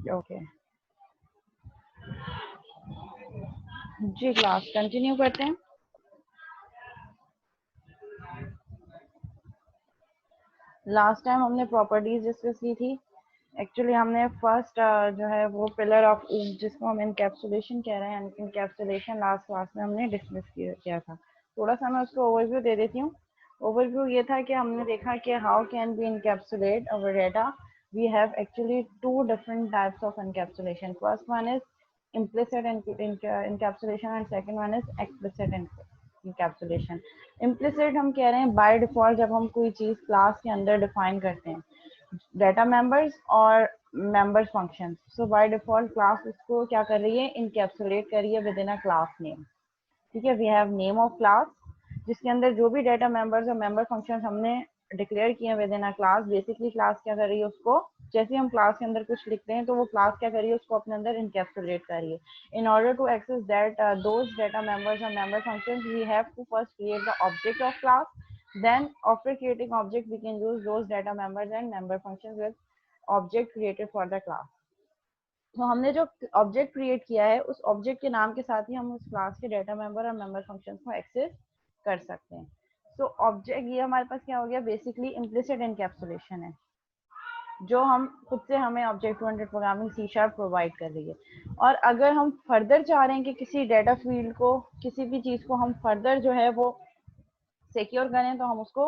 Okay जी, class continue करते हैं। Last time हमने प्रॉपर्टीज डिस्कस की थी। एक्चुअली हमने फर्स्ट जो है वो पिलर ऑफ जिसको हम इनकैप्सुलेशन कह रहे हैं, इनकैप्सुलेशन लास्ट क्लास में हमने डिस्कस किया था। थोड़ा सा मैं उसको ओवरव्यू दे देती हूँ। ओवरव्यू ये था कि हमने देखा कि how can be encapsulate our data. We have actually two different types of encapsulation. First one is implicit encapsulation and second one is explicit encapsulation। implicit हम कह रहे हैं बाय डिफॉल्ट जब हम कोई चीज क्लास के अंदर डिफाइन करते हैं, डेटा मेंबर्स और members function. So by default class उसको क्या कर रही है, इनकैप्सुलेट कर रही है within a class name. ठीक है, we have name of class जिसके अंदर जो भी डेटा मेंबर्स और मेंबर फंक्शन हमने डिक्लेयर किए within a class, basically class क्या कर रही है उसको, जैसे हम क्लास के अंदर कुछ लिखते हैं तो वो क्लास क्या कर रही है उसको अपने अंदर इनकैप्सुलेट कर रही है। In order to access that those data members और member functions we have to first create the object of class, then after creating object we can use those data members and member functions with object created for the class। तो हमने जो object create किया है उस object के नाम के साथ ही हम उस क्लास के डेटा मेंबर और मेंबर फंक्शंस को एक्सेस कर सकते हैं। सो ऑब्जेक्ट ये हमारे पास क्या हो गया, बेसिकली इम्प्लिसिट एनकैप्सुलेशन है जो हम खुद से हमें object oriented programming C sharp provide कर रही है। और अगर हम फर्दर चाह रहे हैं कि किसी डेटा फील्ड को, किसी भी चीज को हम फर्दर जो है वो सिक्योर करें, तो हम उसको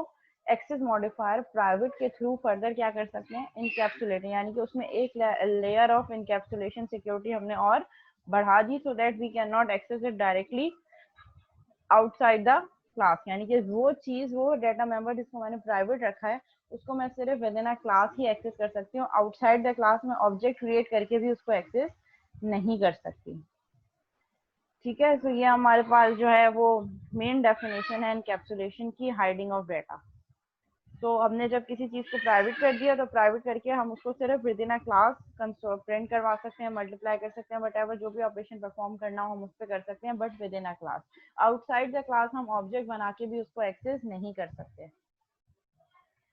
एक्सेस मॉडिफायर प्राइवेट के थ्रू फर्दर क्या कर सकते हैं, इनकैप्सुलेट, यानी कि उसमें एक लेयर ऑफ इनकैप्सुलेशन सिक्योरिटी हमने और बढ़ा दी, so that we can not access it directly outside the class. यानी कि वो चीज, वो डेटा मेंबर जिसको मैंने प्राइवेट रखा है उसको मैं सिर्फ विद इन अ क्लास ही एक्सेस कर सकती हूँ, आउटसाइड द क्लास में ऑब्जेक्ट क्रिएट करके भी उसको एक्सेस नहीं कर सकती। ठीक है, तो ये हमारे पास जो है वो मेन डेफिनेशन है एनकैप्सुलेशन की, हाइडिंग ऑफ डेटा। तो हमने जब किसी चीज को प्राइवेट कर दिया तो प्राइवेट करके हम उसको सिर्फ within a class print करवा सकते हैं, मल्टीप्लाई कर सकते हैं, बट एवर जो भी ऑपरेशन परफॉर्म करना हो हम उस पर कर सकते हैं, but with in a class. Outside the class हम ऑब्जेक्ट बना के भी उसको एक्सेस नहीं कर सकते।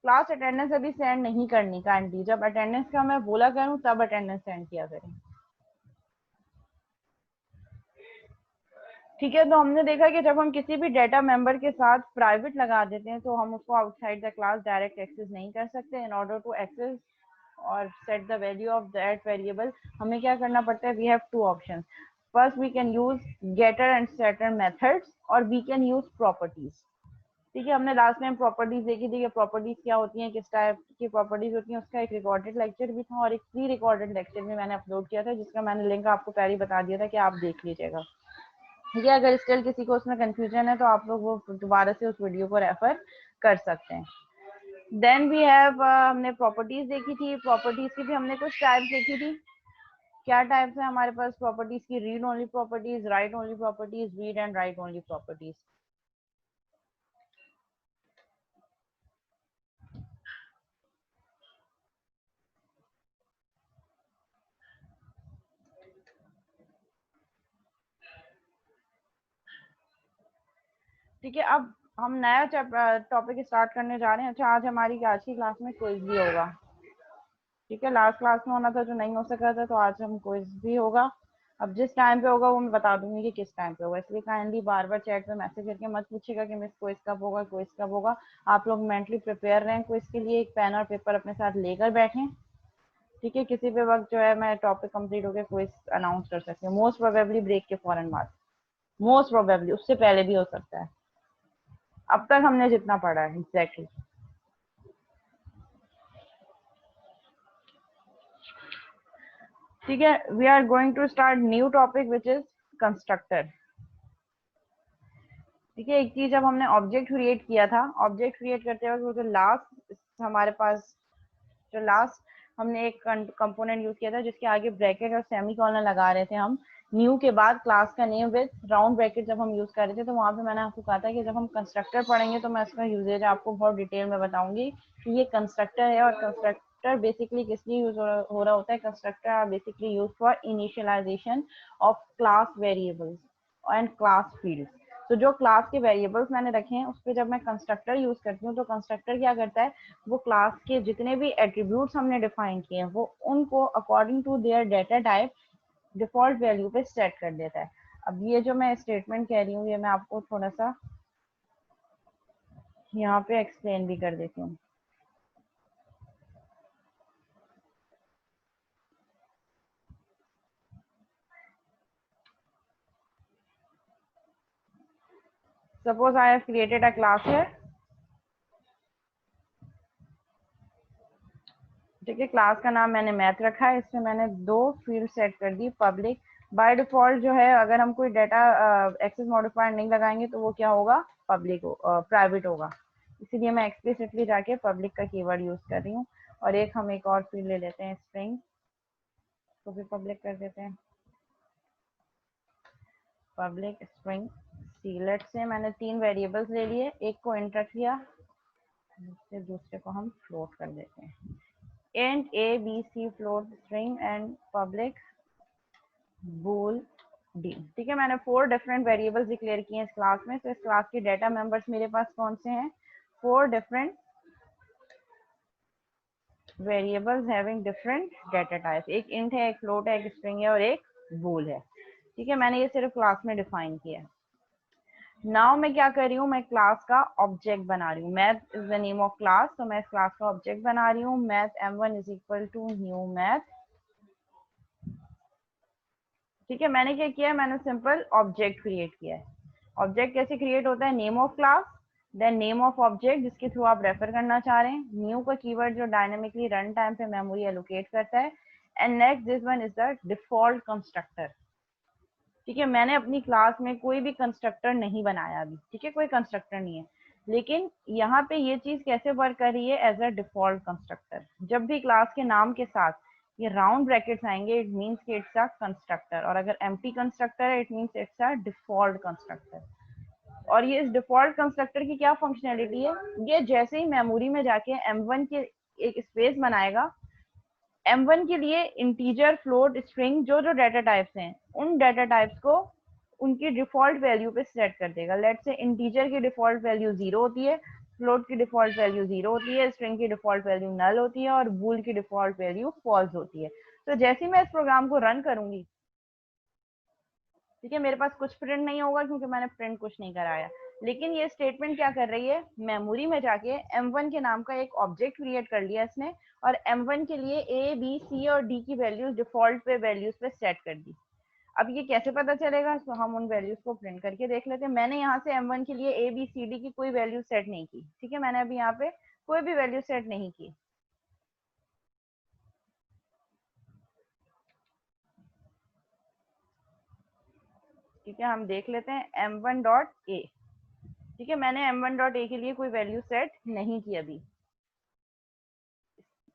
क्लास अटेंडेंस अभी सेंड नहीं करनी काइंडली, जब अटेंडेंस का मैं बोला करूँ तब अटेंडेंस सेंड किया करें। ठीक है, तो हमने देखा कि जब हम किसी भी डेटा मेंबर के साथ प्राइवेट लगा देते हैं तो हम उसको outside the class direct access नहीं कर सकते। इन ऑर्डर टू एक्सेस और set the value of that variable हमें क्या करना पड़ता है, we have two option. First we can use getter and setter methods और वी कैन यूज प्रॉपर्टीज। ठीक है, हमने लास्ट टाइम प्रॉपर्टीज देखी थी कि प्रॉपर्टीज क्या होती हैं, किस टाइप की प्रॉपर्टीज होती हैं, उसका एक रिकॉर्डेड लेक्चर भी था और एक प्री रिकॉर्डेड लेक्चर भी मैंने अपलोड किया था जिसका मैंने लिंक आपको पहले ही बता दिया था कि आप देख लीजिएगा। ठीक है, अगर स्टिल किसी को उसमें कंफ्यूजन है तो आप लोग वो दोबारा से उस वीडियो को रेफर कर सकते हैं। देन वी हैव हमने प्रॉपर्टीज देखी थी, प्रॉपर्टीज की भी हमने कुछ टाइप्स देखी थी। क्या टाइप्स है हमारे पास प्रॉपर्टीज की, read only properties, right only properties, read and right only properties. ठीक है, अब हम नया टॉपिक स्टार्ट करने जा रहे हैं। अच्छा, आज हमारी आज की क्लास में क्विज भी होगा। ठीक है, लास्ट क्लास में होना था जो नहीं हो सका था, तो आज हम क्विज भी होगा। अब जिस टाइम पे होगा वो मैं बता दूंगी कि किस टाइम पे होगा, इसलिए काइंडली बार बार चैट पे मैसेज करके मत पूछेगा कि मिस क्विज कब होगा, क्विज कब होगा। आप लोग मेंटली प्रिपेयर रहें क्विज के लिए, एक पेन और पेपर अपने साथ लेकर बैठें। ठीक है, किसी भी वक्त जो है मैं टॉपिक कंप्लीट होकर क्विज अनाउंस कर सकती हूँ, मोस्ट प्रोबेबली ब्रेक के फौरन बाद, मोस्ट प्रोबेबली उससे पहले भी हो सकता है। अब तक हमने जितना पढ़ा है एग्जैक्टली। ठीक है, we are going to start new topic which is constructor. ठीक है, एक चीज जब हमने ऑब्जेक्ट क्रिएट किया था, ऑब्जेक्ट क्रिएट करते वक्त वो जो लास्ट हमारे पास जो लास्ट हमने एक कंपोनेंट यूज किया था जिसके आगे ब्रैकेट और सेमी कॉलन लगा रहे थे हम, न्यू के बाद क्लास का नेम विद राउंड ब्रैकेट जब हम यूज कर रहे थे, तो वहां पे मैंने आपको कहा था कि जब हम कंस्ट्रक्टर पढ़ेंगे तो मैं इसका यूजेज आपको बहुत डिटेल में बताऊंगी कि ये कंस्ट्रक्टर है। और कंस्ट्रक्टर बेसिकली किस लिए यूज हो रहा होता है, constructor are basically use for initialisation of class variables and class fields. तो जो क्लास के वेरिएबल्स मैंने रखे हैं उस पर जब मैं कंस्ट्रक्टर यूज करती हूँ तो कंस्ट्रक्टर क्या करता है, वो क्लास के जितने भी एट्रीब्यूट्स हमने डिफाइन किए हैं वो उनको according to their data type default value पे सेट कर देता है। अब ये जो मैं स्टेटमेंट कह रही हूँ ये मैं आपको थोड़ा सा यहाँ पे एक्सप्लेन भी कर देती हूँ। Suppose I have created a class है, ठीक है, क्लास का नाम मैंने मैथ रखा है, इसमें मैंने दो फील्ड सेट कर दी पब्लिक। बाय डिफॉल्ट जो है अगर हम कोई डाटा एक्सेस मॉडिफायर नहीं लगाएंगे तो वो क्या होगा, पब्लिक प्राइवेट होगा, इसीलिए मैं एक्सप्लिसिटली जाके पब्लिक का कीवर्ड यूज कर रही हूँ। और एक हम एक और फील्ड ले लेते हैं स्ट्रिंग, तो भी पब्लिक कर देते हैं, पब्लिक स्ट्रिंग सी। लेट से मैंने 3 वेरिएबल्स ले लिए, एक को इंट रख लिया, दूसरे को हम फ्लोट कर देते हैं। int a b c float string and public bool d। ठीक है, मैंने 4 डिफरेंट वेरिएबल्स डिक्लेयर किए हैं इस क्लास में। तो इस क्लास के डाटा मेंबर्स मेरे पास कौन से हैं, 4 different variables having different data type. एक इंट है, एक फ्लोट है, एक स्ट्रिंग है और एक बूल है। ठीक है, मैंने ये सिर्फ क्लास में डिफाइन किया है। नाउ मैं क्या कर रही हूँ, मैं क्लास का ऑब्जेक्ट बना रही हूँ। Math is the name of class, तो मैं इस क्लास का ऑब्जेक्ट बना रही हूँ। Math m1 is equal to new math. ठीक है, मैंने क्या किया है, मैंने सिंपल ऑब्जेक्ट क्रिएट किया है। ऑब्जेक्ट कैसे क्रिएट होता है, name of class then name of object जिसके थ्रू आप रेफर करना चाह रहे हैं, न्यू का कीवर्ड जो डायनेमिकली रन टाइम पे मेमोरी एलोकेट करता है, and next this one is the default constructor. ठीक है, मैंने अपनी क्लास में कोई भी कंस्ट्रक्टर नहीं बनाया अभी, ठीक है, कोई कंस्ट्रक्टर नहीं है, लेकिन यहाँ पे ये चीज कैसे वर्क कर रही है, एज अ डिफॉल्ट कंस्ट्रक्टर। जब भी क्लास के नाम के साथ ये राउंड ब्रैकेट्स आएंगे इट मीन्स कि इट्स अ कंस्ट्रक्टर, और अगर एम्प्टी कंस्ट्रक्टर है it means it's a default constructor. और ये इस डिफॉल्ट कंस्ट्रक्टर की क्या फंक्शनैलिटी है, ये जैसे ही मेमोरी में जाके m1 के एक स्पेस बनाएगा, m1 के लिए इंटीजर फ्लोट स्ट्रिंग जो जो डाटा टाइप्स हैं उन डाटा टाइप्स को उनकी डिफॉल्ट वैल्यू पे सेट कर देगा। लेट से इंटीजर की डिफॉल्ट वैल्यू 0 होती है, फ्लोट की डिफॉल्ट वैल्यू 0 होती है, स्ट्रिंग की डिफॉल्ट वैल्यू नल होती है और बूल की डिफॉल्ट वैल्यू फॉल्स होती है। तो जैसे ही मैं इस प्रोग्राम को रन करूंगी, ठीक है, मेरे पास कुछ प्रिंट नहीं होगा क्योंकि मैंने प्रिंट कुछ नहीं कराया, लेकिन ये स्टेटमेंट क्या कर रही है, मेमोरी में जाके m1 के नाम का एक ऑब्जेक्ट क्रिएट कर लिया इसने और m1 के लिए a b c और d की वैल्यूज डिफॉल्ट पे वैल्यूज पे सेट कर दी। अब ये कैसे पता चलेगा, तो हम उन वैल्यूज को प्रिंट करके देख लेते हैं। मैंने यहाँ से m1 के लिए a b c d की कोई वैल्यू सेट नहीं की, ठीक है, मैंने अभी यहाँ पे कोई भी वैल्यू सेट नहीं की। ठीक है, हम देख लेते हैं m1 डॉट a। ठीक है, मैंने m1 डॉट a के लिए कोई वैल्यू सेट नहीं की अभी,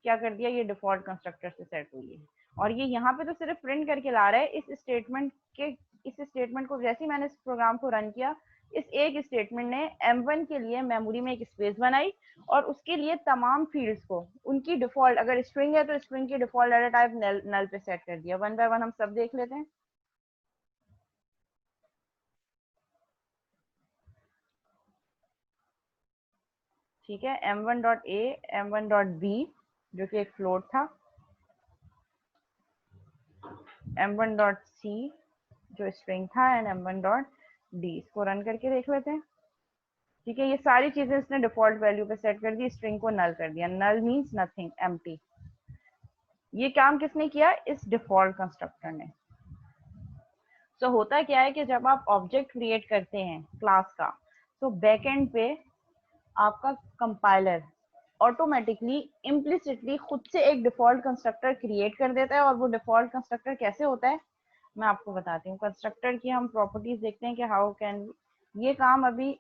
क्या कर दिया, ये डिफॉल्ट कंस्ट्रक्टर से सेट हुई है और ये यहाँ पे तो सिर्फ प्रिंट करके ला रहा है इस स्टेटमेंट के। इस स्टेटमेंट को जैसे ही मैंने इस प्रोग्राम को रन किया, इस एक स्टेटमेंट ने m1 के लिए मेमोरी में एक स्पेस बनाई और उसके लिए तमाम फील्ड्स को उनकी डिफॉल्ट, अगर स्ट्रिंग है तो स्ट्रिंग की डिफॉल्ट डाटा टाइप नल पे सेट कर दिया। वन बाय वन हम सब देख लेते हैं। ठीक है, m1 dot a, m1 dot b जो कि एक फ्लोट था, m1 डॉट c जो स्ट्रिंग था एंड m1 डॉट d। इसको रन करके देख लेते हैं। ठीक है, ये सारी चीजें इसने डिफॉल्ट वैल्यू पे सेट कर दी, स्ट्रिंग को नल कर दिया, नल मींस नथिंग, एम्प्टी। ये काम किसने किया, इस डिफॉल्ट कंस्ट्रक्टर ने। तो होता क्या है कि जब आप ऑब्जेक्ट क्रिएट करते हैं क्लास का, तो बैकएंड पे आपका कंपाइलर ऑटोमेटिकली इम्प्लिसिटली खुद से एक डिफॉल्ट कंस्ट्रक्टर क्रिएट कर देता है। और वो डिफॉल्ट कंस्ट्रक्टर कैसे होता है मैं आपको बताती हूँ। कंस्ट्रक्टर की हम प्रॉपर्टीज देखते हैं कि हाउ कैन, ये काम अभी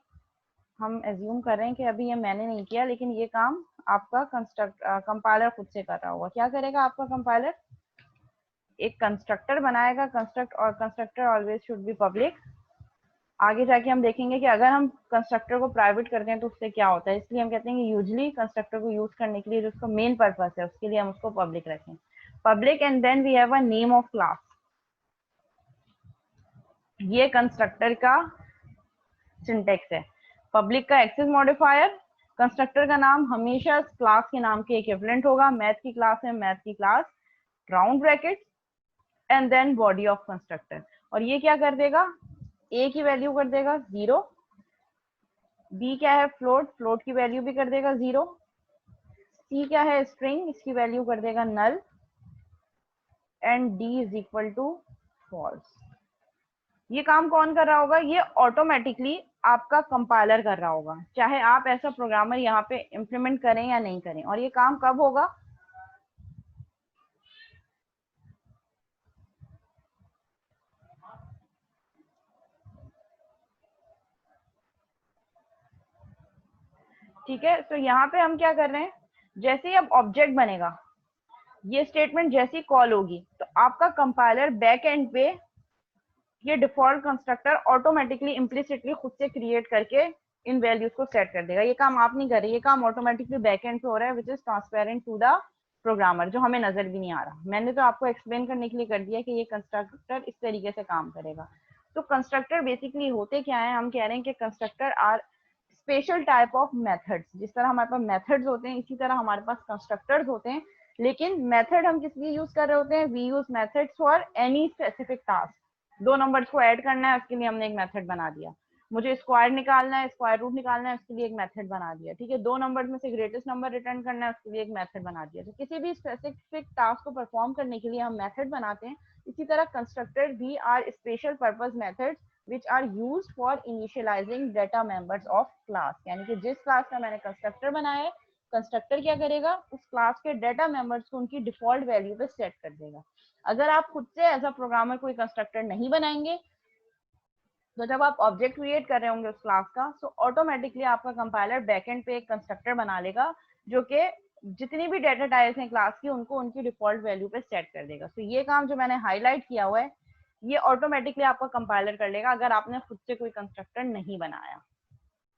हम एज्यूम कर रहे हैं कि अभी ये मैंने नहीं किया, लेकिन ये काम आपका कंपाइलर खुद से कर रहा होगा। क्या करेगा आपका कंपाइलर, एक कंस्ट्रक्टर बनाएगा, कंस्ट्रक्ट, और constructor always should be public. आगे जाके हम देखेंगे कि अगर हम कंस्ट्रक्टर को प्राइवेट करते हैं तो उससे क्या होता है, इसलिए हम कहते हैं कि यूजली कंस्ट्रक्टर को यूज करने के लिए जो उसका मेन पर्पस है उसके लिए हम उसको पब्लिक रखें, public. And then we have a name of class. ये कंस्ट्रक्टर का सिंटेक्स है। पब्लिक का एक्सेस मॉडिफायर, कंस्ट्रक्टर का नाम हमेशा क्लास के नाम के इक्विवेलेंट होगा। मैथ की क्लास है, मैथ की class, round bracket and then body of constructor. और ये क्या कर देगा, ए की वैल्यू कर देगा 0, बी क्या है फ्लोट, फ्लोट की वैल्यू भी कर देगा 0, सी क्या है स्ट्रिंग, इसकी वैल्यू कर देगा null, and D is equal to false. ये काम कौन कर रहा होगा, ये ऑटोमेटिकली आपका कंपाइलर कर रहा होगा, चाहे आप ऐसा प्रोग्रामर यहाँ पे इम्प्लीमेंट करें या नहीं करें। और ये काम कब होगा, ठीक है। तो यहाँ पे हम क्या कर रहे हैं, जैसे ही अब ऑब्जेक्ट बनेगा, ये स्टेटमेंट जैसी कॉल होगी, तो आपका कंपाइलर बैक एंड पे ये डिफॉल्ट कंस्ट्रक्टर ऑटोमेटिकली इम्प्लिसिटली खुद से क्रिएट करके इन वैल्यूज को सेट कर देगा। ये काम आप नहीं कर रहे, ये काम ऑटोमेटिकली बैक एंड पे हो रहा है, which is transparent to the programmer, जो हमें नजर भी नहीं आ रहा। मैंने तो आपको एक्सप्लेन करने के लिए कर दिया कि ये कंस्ट्रक्टर इस तरीके से काम करेगा। तो कंस्ट्रक्टर बेसिकली होते क्या है, हम कह रहे हैं कि constructor are special type of methods. जिस तरह हमारे पास मेथड्स होते हैं, इसी तरह हमारे पास कंस्ट्रक्टर्स होते हैं। लेकिन मेथड हम किस लिए यूज कर रहे होते हैं, we use methods for any specific task. दो नंबर्स को ऐड करना है, उसके लिए हमने एक मेथड बना दिया। मुझे स्क्वायर निकालना है, स्क्वायर रूट निकालना है, उसके लिए एक मेथड बना दिया, ठीक है। दो नंबर्स में से ग्रेटेस्ट नंबर रिटर्न करना है, उसके लिए एक मेथड बना दिया। तो किसी भी स्पेसिफिक टास्क को परफॉर्म करने के लिए हम मेथड बनाते हैं। इसी तरह कंस्ट्रक्टर भी are special purpose methods which are used for initializing data members of class। यानी कि जिस क्लास का मैंने कंस्ट्रक्टर बनाया है, कंस्ट्रक्टर क्या करेगा, उस क्लास के डाटा मेंबर्स को उनकी डिफॉल्ट वैल्यू पे सेट कर देगा। अगर आप खुद से एज अ प्रोग्रामर कोई कंस्ट्रक्टर नहीं बनाएंगे, तो जब आप ऑब्जेक्ट क्रिएट कर रहे होंगे उस क्लास का, तो ऑटोमेटिकली आपका कंपाइलर बैकएंड पे एक कंस्ट्रक्टर बना लेगा, जो कि जितनी भी डेटा टाइप्स हैं क्लास की, उनको उनकी डिफॉल्ट वैल्यू पे सेट कर देगा। तो ये काम जो मैंने हाईलाइट किया हुआ है, ये ऑटोमेटिकली आपका कंपाइलर कर लेगा, अगर आपने खुद से कोई कंस्ट्रक्टर नहीं बनाया।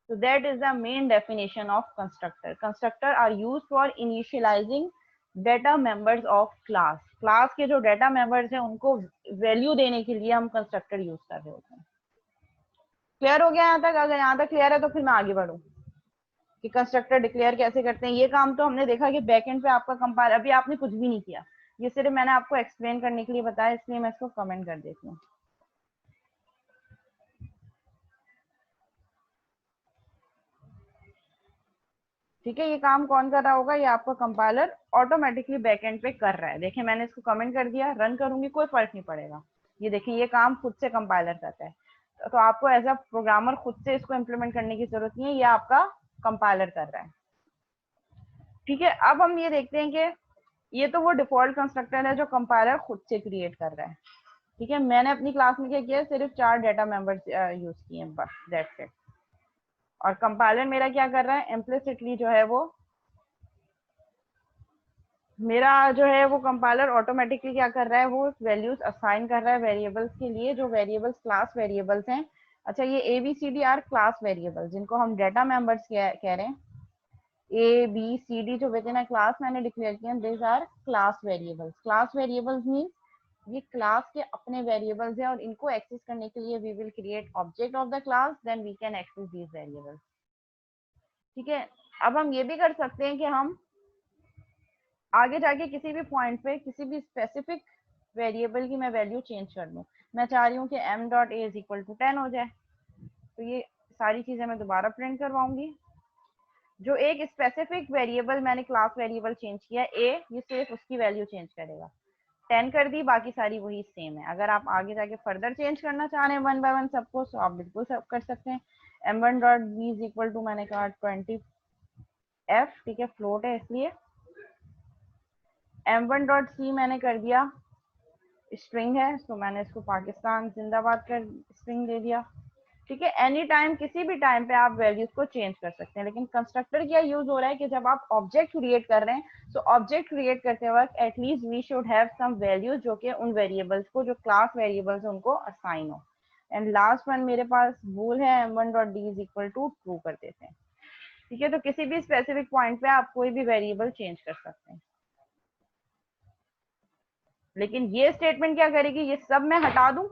So that is the main definition of constructor. Constructor are used for initializing data members of class. Class के जो डेटा मेंबर्स हैं उनको वैल्यू देने के लिए हम कंस्ट्रक्टर यूज कर रहे होते हैं। क्लियर हो गया यहाँ तक? अगर यहाँ तक क्लियर है तो फिर मैं आगे बढ़ूँ कि कंस्ट्रक्टर डिक्लेयर कैसे करते हैं। ये काम तो हमने देखा कि बैकएंड पे आपका कंपाइलर, अभी आपने कुछ भी नहीं किया, ये सिर्फ मैंने आपको एक्सप्लेन करने के लिए बताया, इसलिए मैं इसको कमेंट कर देती हूँ। ठीक है, ये काम कौन कर रहा होगा, ये आपका कंपाइलर ऑटोमेटिकली बैकएंड पे कर रहा है। देखिए मैंने इसको कमेंट कर दिया, रन करूंगी कोई फर्क नहीं पड़ेगा। ये देखिए ये काम खुद से कंपाइलर करता है, तो आपको एज अ प्रोग्रामर खुद से इसको इम्प्लीमेंट करने की जरूरत नहीं है, ये आपका कंपाइलर कर रहा है। ठीक है, अब हम ये देखते हैं कि ये तो वो डिफॉल्ट कंस्ट्रक्टर है जो कंपाइलर खुद से क्रिएट कर रहा है। ठीक है, मैंने अपनी क्लास में क्या किया, सिर्फ 4 डेटा मेंबर्स यूज किए हैं, बस दैट्स इट। और कंपाइलर मेरा क्या कर रहा है, इम्प्लिसिटली जो है वो मेरा जो है वो कंपाइलर ऑटोमेटिकली क्या कर रहा है, वो वैल्यूज असाइन कर रहा है वेरिएबल्स के लिए, जो वेरिएबल्स क्लास वेरिएबल्स हैं। अच्छा, ये ABCD आर क्लास वेरिएबल्स, जिनको हम डेटा मेंबर्स कह रहे हैं। ABCD जो विद इन अ क्लास मैंने डिक्लेयर किया, this are class variables. Class variables means ये क्लास के अपने वेरिएबल्स हैं, और इनको एक्सेस करने के लिए we will create object of the class, then we can access these variables. ठीक है, अब हम ये भी कर सकते हैं कि हम आगे जाके किसी भी पॉइंट पे किसी भी स्पेसिफिक वेरिएबल की मैं वैल्यू चेंज कर दूं। मैं चाह रही हूँ कि m.a इज इक्वल टू 10 हो जाए, तो ये सारी चीजें मैं दोबारा प्रिंट करवाऊंगी। जो एक स्पेसिफिक वेरिएबल मैंने क्लास वेरिएबल चेंज किया a, ये सिर्फ उसकी वैल्यू चेंज करेगा। 10 कर दी, बाकी सारी वही सेम है। अगर आप आगे जाके फर्दर चेंज करना चाह रहे हैं वन बाय वन सबको, तो आप बिल्कुल सब कर सकते हैं। m1.b इज इक्वल टू मैंने कहा 20f, ठीक है, फ्लोट है इसलिए। m1.c मैंने कर दिया स्ट्रिंग है, तो मैंने इसको पाकिस्तान जिंदाबाद कर स्ट्रिंग दे दिया। ठीक है, एनी टाइम किसी भी टाइम पे आप वैल्यूज को चेंज कर सकते हैं। लेकिन कंस्ट्रक्टर क्या यूज हो रहा है कि जब आप ऑब्जेक्ट क्रिएट कर रहे हैं, तो ऑब्जेक्ट क्रिएट करते वक्त at least we should have some values जो कि उन वेरिएबल्स को, जो क्लास वेरिएबल्स उनको असाइन हो। एंड लास्ट वन मेरे पास भूल है, m1.d is equal to true कर देते हैं। ठीक है, तो किसी भी स्पेसिफिक पॉइंट पे आप कोई भी वेरिएबल चेंज कर सकते हैं। लेकिन ये स्टेटमेंट क्या करेगी, ये सब मैं हटा दूं,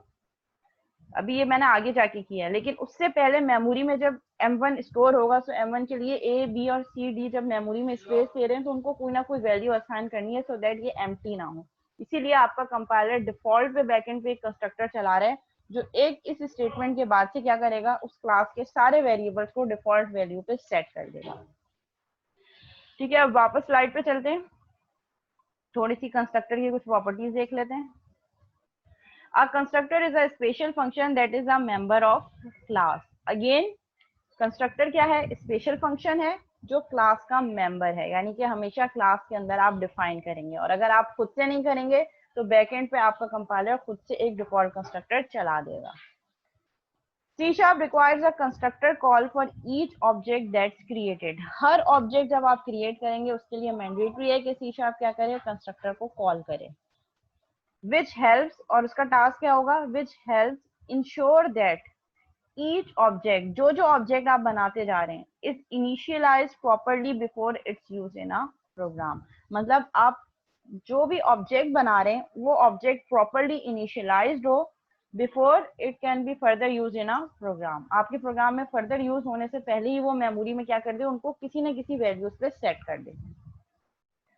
अभी ये मैंने आगे जाके किया है, लेकिन उससे पहले मेमोरी में जब M1 स्टोर होगा, तो M1 के लिए A, B और C, D जब मेमोरी में स्पेस दे रहे हैं तो उनको कोई ना कोई वैल्यू असाइन करनी है, सो दैट ये एम्प्टी ना हो। इसीलिए आपका कंपाइलर डिफॉल्ट पे बैकएंड पे एक कंस्ट्रक्टर चला रहा है, जो एक इस स्टेटमेंट के बाद से क्या करेगा, उस क्लास के सारे वेरिएबल्स को डिफॉल्ट वैल्यू पे सेट कर देगा। ठीक है, अब वापस स्लाइड पे चलते हैं, थोड़ी सी कंस्ट्रक्टर की कुछ प्रॉपर्टीज देख लेते हैं। A constructor is a special function that is a member of class. Again, constructor क्या है, स्पेशल फंक्शन है जो क्लास का मेंबर है, यानी कि हमेशा क्लास के अंदर आप डिफाइन करेंगे, और अगर आप खुद से नहीं करेंगे तो बैकएंड पे आपका कंपाइलर खुद से एक डिफॉल्ट कंस्ट्रक्टर चला देगा। C# requires a constructor call for each object that's created. Her object जब आप क्रिएट करेंगे उसके लिए मैंडेटरी है कि C# क्या करे, कंस्ट्रक्टर को कॉल करे। which helps, और उसका टास्क क्या होगा, which helps ensure that each object, जो जो ऑब्जेक्ट आप बनाते जा रहे हैं, is initialized properly before its use in a program। मतलब आप जो भी ऑब्जेक्ट बना रहे हैं वो ऑब्जेक्ट प्रॉपरली इनिशियलाइज्ड हो before it can be further use in a program. आपके प्रोग्राम में फर्दर यूज होने से पहले ही वो मेमोरी में क्या कर दे, उनको किसी न किसी वैल्यूज पे सेट कर दे।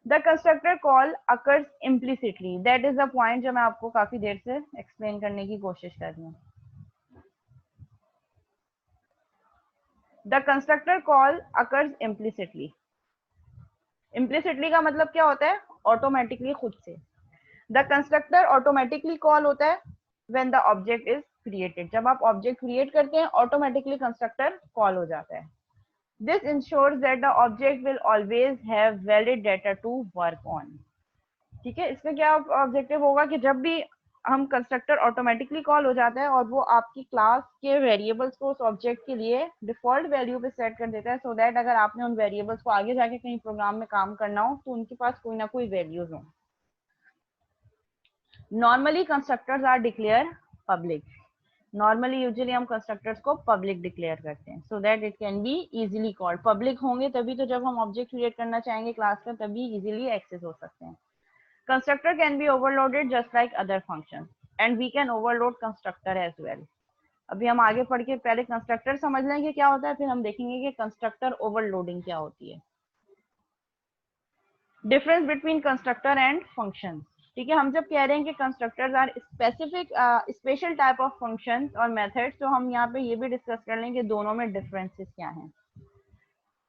The constructor call occurs implicitly, that is the point जो मैं आपको काफी देर से एक्सप्लेन करने की कोशिश कर रही हूँ। The constructor call occurs implicitly, implicitly का मतलब क्या होता है, ऑटोमेटिकली, खुद से। द कंस्ट्रक्टर ऑटोमेटिकली कॉल होता है when the object is created, जब आप ऑब्जेक्ट क्रिएट करते हैं ऑटोमेटिकली कंस्ट्रक्टर कॉल हो जाता है। This ensures that the object will always have valid data to work on. ठीक है, इसमें क्या ऑब्जेक्टिव होगा कि जब भी हम कंस्ट्रक्टर ऑटोमेटिकली कॉल हो जाता है और वो आपकी क्लास के वेरिएबल्स को उस ऑब्जेक्ट के लिए डिफॉल्ट वैल्यू पे सेट कर देता है, सो दैट अगर आपने उन वेरिएबल्स को आगे जाके कहीं प्रोग्राम में काम करना हो तो उनके पास कोई ना कोई वैल्यूज हो। Normally constructors are declare public, normally usually हम कंस्ट्रक्टर्स को पब्लिक डिक्लेयर करते हैं, so that it can be easily called. Public होंगे तभी तो जब हम ऑब्जेक्ट क्रिएट करना चाहेंगे क्लास का, तभी इजीली एक्सेस हो सकते हैं। Constructor can be overloaded just like other functions, and we can overload constructor as well. अभी हम आगे पढ़ के पहले कंस्ट्रक्टर समझ लेंगे क्या होता है, फिर हम देखेंगे कि कंस्ट्रक्टर ओवरलोडिंग क्या होती है। Difference between constructor and function. ठीक है, हम जब कह रहे हैं कि constructors are specific special type of functions और मेथड्स, तो हम यहाँ पे ये भी डिस्कस कर लेंगे दोनों में डिफरेंसेस क्या हैं।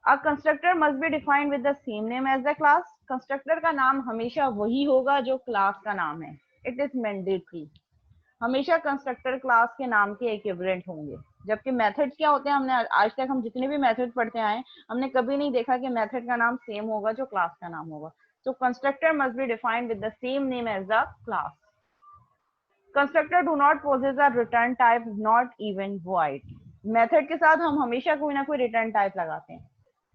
A constructor must be defined with the same name as the class. Constructor का नाम हमेशा वही होगा जो क्लास का नाम है। इट इज मैंडेटरी, हमेशा कंस्ट्रक्टर क्लास के नाम के इक्विवेलेंट होंगे। जबकि मेथड्स क्या होते हैं, हमने आज तक हम जितने भी मेथड पढ़ते आए, हमने कभी नहीं देखा कि मेथड का नाम सेम होगा जो क्लास का नाम होगा। तो constructor must be defined with the same name as the class. Constructor do not possess a return type, not even void. Method के साथ हम हमेशा कोई ना कोई रिटर्न टाइप लगाते हैं।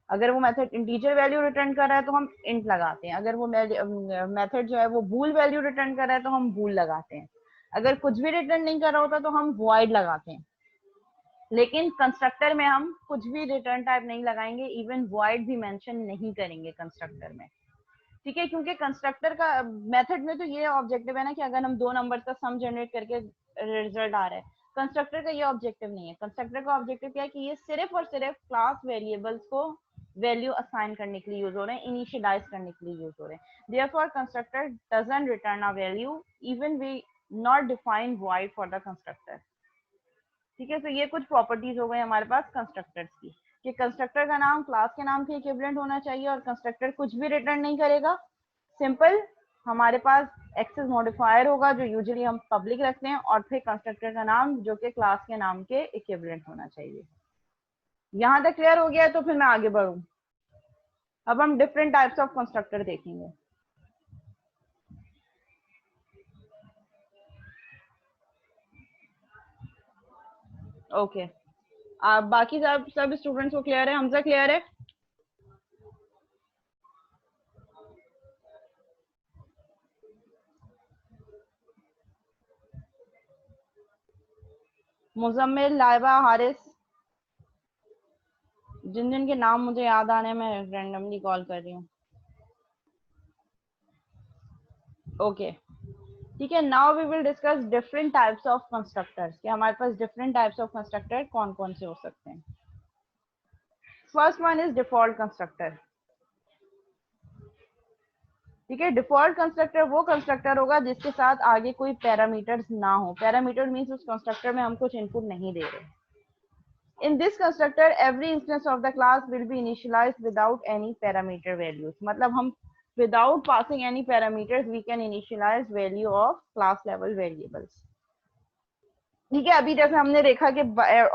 अगर वो मेथड इंटीजर वैल्यू रिटर्न कर रहा है तो हम इंट लगाते हैं, अगर वो मेथड जो है वो बूल वैल्यू रिटर्न कर रहा है तो हम बूल लगाते हैं, अगर कुछ भी रिटर्न नहीं कर रहा होता तो हम वॉइड लगाते हैं। लेकिन कंस्ट्रक्टर में हम कुछ भी रिटर्न टाइप नहीं लगाएंगे, इवन वॉइड भी मेंशन नहीं करेंगे कंस्ट्रक्टर में। ठीक है, क्योंकि कंस्ट्रक्टर का मेथड में तो ये ऑब्जेक्टिव है ना कि अगर हम दो नंबर का सम जनरेट करके रिजल्ट आ रहा है, कंस्ट्रक्टर का ये ऑब्जेक्टिव नहीं है। कंस्ट्रक्टर का ऑब्जेक्टिव क्या है कि ये सिर्फ और सिर्फ क्लास वेरिएबल्स को वैल्यू असाइन करने के लिए यूज हो रहे हैं, इनिशियलाइज करने के लिए यूज हो रहे हैं। Therefore constructor doesn't return a value, even we not define void for the constructor. ठीक है, तो ये कुछ प्रॉपर्टीज हो गई हमारे पास कंस्ट्रक्टर्स की, कि कंस्ट्रक्टर का नाम क्लास के नाम के इक्विवेलेंट होना चाहिए और कंस्ट्रक्टर कुछ भी रिटर्न नहीं करेगा। सिंपल, हमारे पास एक्सेस मॉडिफायर होगा जो यूजुअली हम पब्लिक रखते हैं, और फिर कंस्ट्रक्टर का नाम जो कि क्लास के नाम के इक्विवेलेंट होना चाहिए। यहाँ तक क्लियर हो गया है, तो फिर मैं आगे बढ़ूँ। अब हम डिफरेंट टाइप्स ऑफ कंस्ट्रक्टर देखेंगे। ओके, बाकी सब स्टूडेंट्स को क्लियर है? हमजा क्लियर है? मुजम्मिल, लाइबा, हारिस, जिन जिन के नाम मुझे याद आने, मैं रैंडमली कॉल कर रही हूँ। ओके, ठीक है, now we will discuss different types of constructors, कि हमारे पास डिफरेंट टाइप्स ऑफ कंस्ट्रक्टर कौन कौन से हो सकते हैं। First one is default constructor. ठीक है, डिफॉल्ट कंस्ट्रक्टर वो कंस्ट्रक्टर होगा जिसके साथ आगे कोई पैरामीटर्स ना हो। पैरामीटर मींस उस कंस्ट्रक्टर में हम कुछ इनपुट नहीं दे रहे। In this constructor, every instance of the class will be initialized without any parameter values. मतलब हम without passing any parameters, we can initialize value of class level variables. ठीक है, अभी जैसे हमने देखा कि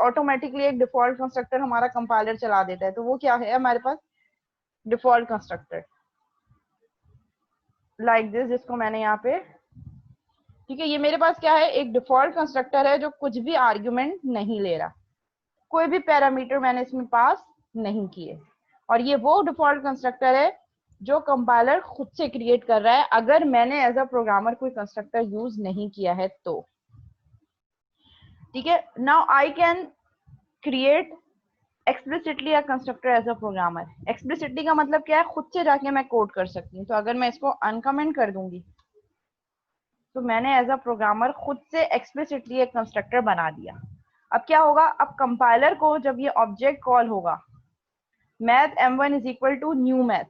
ऑटोमेटिकली एक डिफॉल्ट कंस्ट्रक्टर हमारा कंपाइलर चला देता है, तो वो क्या है हमारे पास, डिफॉल्ट कंस्ट्रक्टर लाइक दिस, जिसको मैंने यहाँ पे, ठीक है, ये मेरे पास क्या है, एक डिफॉल्ट कंस्ट्रक्टर है जो कुछ भी आर्ग्यूमेंट नहीं ले रहा, कोई भी पैरामीटर मैंने इसमें पास नहीं किए, और ये वो डिफॉल्ट कंस्ट्रक्टर है जो कंपाइलर खुद से क्रिएट कर रहा है अगर मैंने एज अ प्रोग्रामर कोई कंस्ट्रक्टर यूज नहीं किया है तो। ठीक है, now I can create explicitly a constructor as a programmer. Explicitly का मतलब क्या है, खुद से जाके मैं कोड कर सकती हूँ। तो अगर मैं इसको अनकमेंट कर दूंगी तो मैंने एज अ प्रोग्रामर खुद से एक्सप्लिसिटली एक कंस्ट्रक्टर बना दिया। अब क्या होगा, अब कंपाइलर को जब ये ऑब्जेक्ट कॉल होगा math m1 is equal to new math,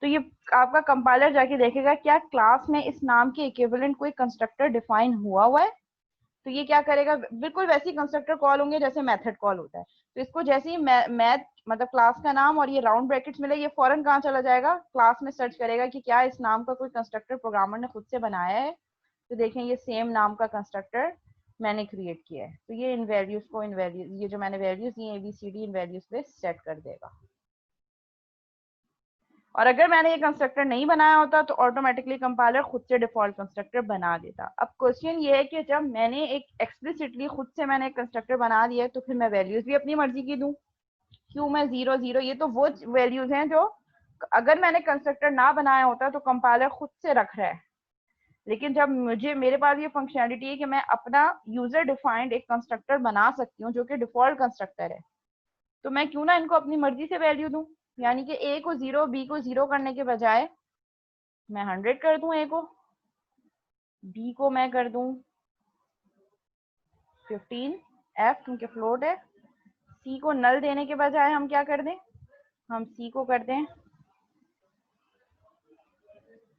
तो ये आपका कंपाइलर जाके देखेगा क्या क्लास में इस नाम के इक्विवेलेंट कोई कंस्ट्रक्टर डिफाइन हुआ है। तो ये क्या करेगा, बिल्कुल वैसे ही कंस्ट्रक्टर कॉल होंगे जैसे मेथड कॉल होता है। तो इसको जैसे ही मैथ मतलब क्लास का नाम और ये राउंड ब्रैकेट्स मिले, ये फौरन कहाँ चला जाएगा, क्लास में सर्च करेगा कि क्या इस नाम का कोई कंस्ट्रक्टर प्रोग्रामर ने खुद से बनाया है। तो देखें ये सेम नाम का कंस्ट्रक्टर मैंने क्रिएट किया है। तो ये इन वैल्यूज को, इन वैल्यूज, ये जो मैंने वैल्यूज दी ABCD इन वैल्यूज पे सेट कर देगा। और अगर मैंने ये कंस्ट्रक्टर नहीं बनाया होता तो ऑटोमेटिकली कंपाइलर खुद से डिफॉल्ट कंस्ट्रक्टर बना देता। अब क्वेश्चन ये है कि जब मैंने एक एक्सप्लिसिटली खुद से मैंने एक कंस्ट्रक्टर बना दिया है तो फिर मैं वैल्यूज भी अपनी मर्जी की दूं, क्यों मैं 0 0, ये तो वो वैल्यूज हैं जो अगर मैंने कंस्ट्रक्टर ना बनाया होता तो कंपाइलर खुद से रख रहा है। लेकिन जब मेरे पास ये फंक्शनैलिटी है कि मैं अपना यूजर डिफाइंड एक कंस्ट्रक्टर बना सकती हूँ जो कि डिफॉल्ट कंस्ट्रक्टर है, तो मैं क्यों ना इनको अपनी मर्जी से वैल्यू दूं। यानी कि A को 0 B को 0 करने के बजाय मैं 100 कर दूं, A को, B को मैं कर दूं 15 F क्योंकि फ्लोट है, C को नल देने के बजाय हम क्या कर दें, हम C को कर दें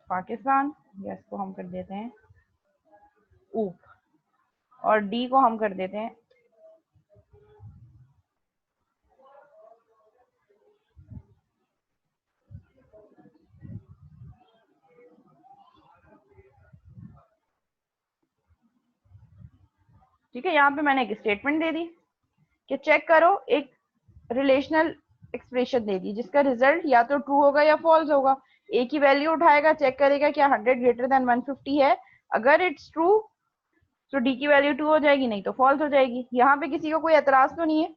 पाकिस्तान, या इसको हम कर देते हैं ऊप, और D को हम कर देते हैं ठीक है। यहाँ पे मैंने एक स्टेटमेंट दे दी कि चेक करो, एक रिलेशनल एक्सप्रेशन दे दी जिसका रिजल्ट या तो ट्रू होगा या फॉल्स होगा। ए की वैल्यू उठाएगा, चेक करेगा क्या 100 ग्रेटर देन 150 है, अगर इट्स ट्रू तो डी की वैल्यू 2 हो जाएगी, नहीं तो फॉल्स हो जाएगी। यहाँ पे किसी को कोई एतराज तो नहीं है।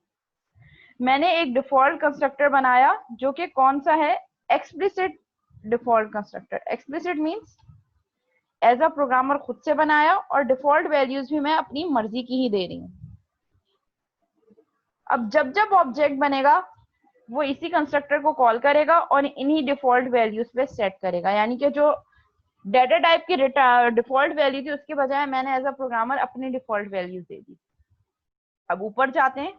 मैंने एक डिफॉल्ट कंस्ट्रक्टर बनाया जो कि कौन सा है, explicit default constructor. Explicit means as a programmer खुद से बनाया और डिफॉल्ट वैल्यूज भी मैं अपनी मर्जी की ही दे रही हूँ। अब जब जब ऑब्जेक्ट बनेगा वो इसी कंस्ट्रक्टर को कॉल करेगा और इन्हीं डिफॉल्ट वैल्यूज पे सेट करेगा। यानी कि जो डेटा टाइप की डिफॉल्ट वैल्यू थी उसके बजाय मैंने एज अ प्रोग्रामर अपनी डिफॉल्ट वैल्यूज दे दी। अब ऊपर जाते हैं,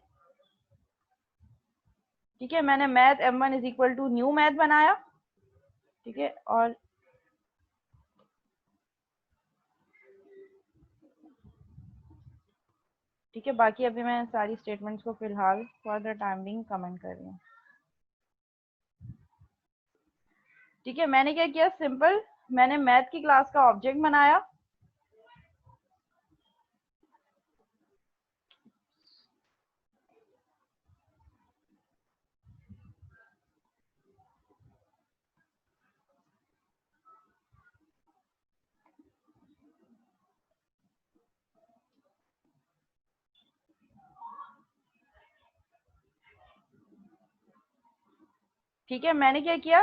ठीक है, मैंने math m1 is equal to new math बनाया, ठीक है, और ठीक है, बाकी अभी मैं सारी स्टेटमेंट्स को फिलहाल for the time being comment कर रही हूँ। ठीक है, मैंने क्या किया, सिंपल मैंने मैथ की क्लास का ऑब्जेक्ट बनाया, ठीक है, मैंने क्या किया,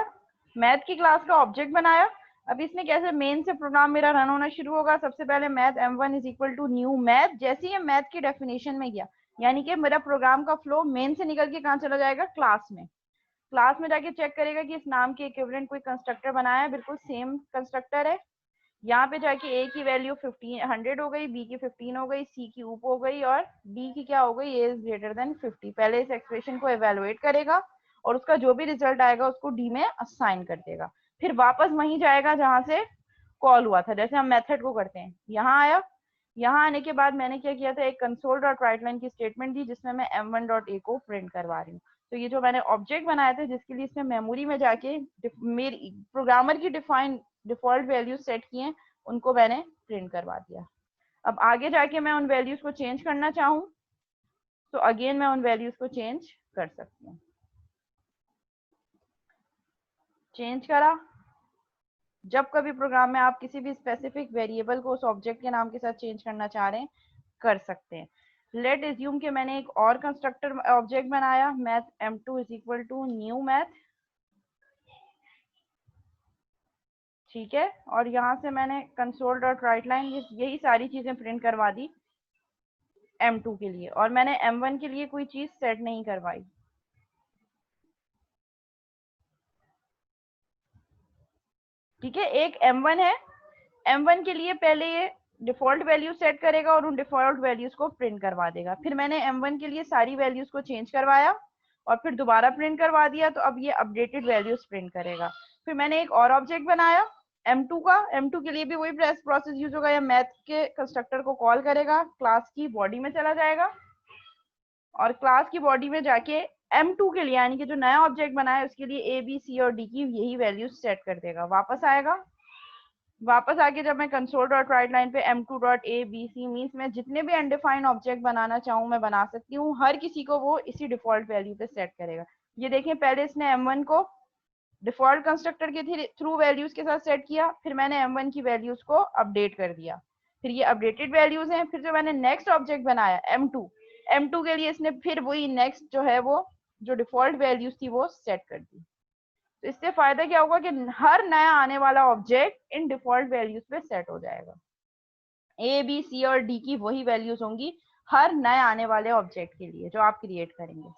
मैथ की क्लास का ऑब्जेक्ट बनाया। अब इसमें कैसे मेन से प्रोग्राम मेरा रन होना शुरू होगा, सबसे पहले math m1 is equal to new math, जैसे ही मैथ की डेफिनेशन में गया, यानी कि मेरा प्रोग्राम का फ्लो मेन से निकल के कहाँ चला जाएगा, क्लास में। क्लास में जाके चेक करेगा कि इस नाम के इक्विवेलेंट कोई कंस्ट्रक्टर बनाया है, बिल्कुल सेम कंस्ट्रक्टर है। यहाँ पे जाके ए की वैल्यू 100 हो गई, बी की 15 हो गई, सी की ऊप हो गई और डी की क्या हो गई, ए इज ग्रेटर देन 50। पहले इस एक्सप्रेशन को एवेलुएट करेगा और उसका जो भी रिजल्ट आएगा उसको डी में असाइन कर देगा। फिर वापस वहीं जाएगा जहां से कॉल हुआ था, जैसे हम मेथड को करते हैं। यहाँ आया, यहाँ आने के बाद मैंने क्या किया था, एक कंसोल डॉट राइट लाइन की स्टेटमेंट दी जिसमें मैं m1 डॉट ए को प्रिंट करवा रही हूँ। तो ये जो मैंने ऑब्जेक्ट बनाया था जिसके लिए इसमें मेमोरी में जाके मेरी प्रोग्रामर की डिफाइन डिफॉल्ट वैल्यू सेट किए, उनको मैंने प्रिंट करवा दिया। अब आगे जाके मैं उन वैल्यूज को चेंज करना चाहूँ तो अगेन मैं उन वैल्यूज को चेंज कर सकती हूँ। चेंज करा, जब कभी प्रोग्राम में आप किसी भी स्पेसिफिक वेरिएबल को उस ऑब्जेक्ट के नाम के साथ चेंज करना चाह रहे हैं, कर सकते हैं। लेट एज्यूम कि मैंने एक और कंस्ट्रक्टर ऑब्जेक्ट बनाया, math m2 is equal to new math, ठीक है। और यहाँ से मैंने कंसोल डॉट राइट लाइन यही सारी चीजें प्रिंट करवा दी m2 के लिए, और मैंने m1 के लिए कोई चीज सेट नहीं करवाई। ठीक है, एक m1 है, m1 के लिए पहले ये डिफॉल्ट वैल्यू सेट करेगा और उन डिफॉल्ट वैल्यूज को प्रिंट करवा देगा। फिर मैंने m1 के लिए सारी वैल्यूज को चेंज करवाया और फिर दोबारा प्रिंट करवा दिया, तो अब ये अपडेटेड वैल्यूज प्रिंट करेगा। फिर मैंने एक और ऑब्जेक्ट बनाया m2 का, m2 के लिए भी वही प्रोसेस यूज होगा, या मैथ के कंस्ट्रक्टर को कॉल करेगा, क्लास की बॉडी में चला जाएगा और क्लास की बॉडी में जाके m2 के लिए यानी कि जो नया ऑब्जेक्ट बनाया उसके लिए a b c और d की यही वैल्यूज सेट कर देगा। वापस आएगा, वापस आके जब मैं कंसोल डॉट राइट लाइन पे m2 dot A B C means मैं जितने भी अनडिफाइंड ऑब्जेक्ट बनाना चाहूँ मैं बना सकती हूँ, हर किसी को वो इसी डिफॉल्ट वैल्यू पे सेट करेगा। ये देखें, पहले इसने m1 को डिफॉल्ट कंस्ट्रक्टर के थ्रू वैल्यूज के साथ सेट किया, फिर मैंने m1 की वैल्यूज को अपडेट कर दिया, फिर ये अपडेटेड वैल्यूज हैं। फिर जो मैंने नेक्स्ट ऑब्जेक्ट बनाया m2 के लिए इसने फिर वही नेक्स्ट जो है वो जो डिफॉल्ट वैल्यूज थी वो सेट कर दी। तो इससे फायदा क्या होगा कि हर नया आने वाला ऑब्जेक्ट इन डिफॉल्ट वैल्यूज पे सेट हो जाएगा। ए बी सी और डी की वही वैल्यूज होंगी हर नए आने वाले ऑब्जेक्ट के लिए जो आप क्रिएट करेंगे।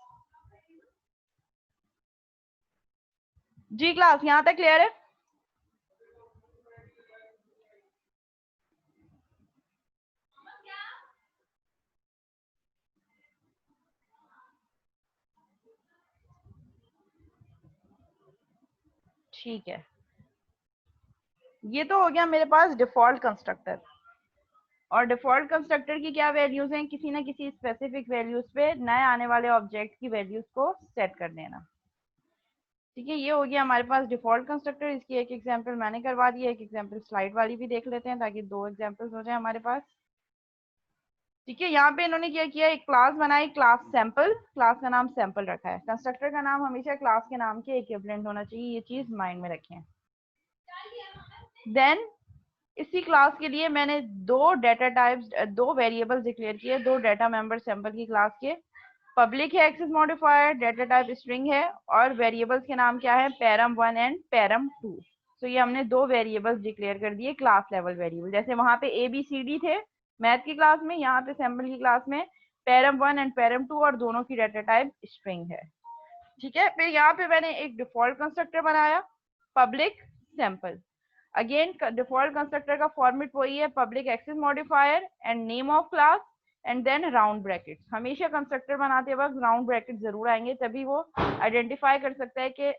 जी क्लास, यहाँ तक क्लियर है? ठीक है, ये तो हो गया मेरे पास डिफॉल्ट कंस्ट्रक्टर। और डिफॉल्ट कंस्ट्रक्टर की क्या वैल्यूज हैं, किसी ना किसी स्पेसिफिक वैल्यूज पे नए आने वाले ऑब्जेक्ट की वैल्यूज को सेट कर देना। ठीक है, ये हो गया हमारे पास डिफॉल्ट कंस्ट्रक्टर। इसकी एक एग्जांपल मैंने करवा दी है, एक एग्जांपल स्लाइड वाली भी देख लेते हैं ताकि दो एग्जांपल्स हो जाए हमारे पास। ठीक है, यहाँ पे इन्होंने क्या किया, एक क्लास बनाई, क्लास सैंपल, क्लास का नाम सैंपल रखा है। कंस्ट्रक्टर का नाम हमेशा क्लास के नाम के इक्विवेलेंट होना चाहिए, ये चीज माइंड में रखें। देन इसी क्लास के लिए मैंने दो डेटा टाइप्स, दो वेरिएबल्स डिक्लेयर किए, दो डेटा मेंबर सैंपल की क्लास के। पब्लिक है access modifier, data type string है, और वेरिएबल्स के नाम क्या है, पैरम1 एंड पैरम2। तो ये हमने दो वेरिएबल्स डिक्लेयर कर दिए क्लास लेवल वेरिएबल, जैसे वहां पे ए बी सी डी थे मैथ की क्लास में, यहाँ पे सैंपल की क्लास में पैरम1 एंड पैरम2 और दोनों की डेटा टाइप स्ट्रिंग है। ठीक है, फिर यहाँ पे मैंने एक डिफॉल्ट कंस्ट्रक्टर बनाया, public sample. Again default constructor का फॉर्मेट वही है, public access modifier and name of class and then round brackets. हमेशा कंस्ट्रक्टर बनाते वक्त राउंड ब्रैकेट जरूर आएंगे, तभी वो आइडेंटिफाई कर सकता है कि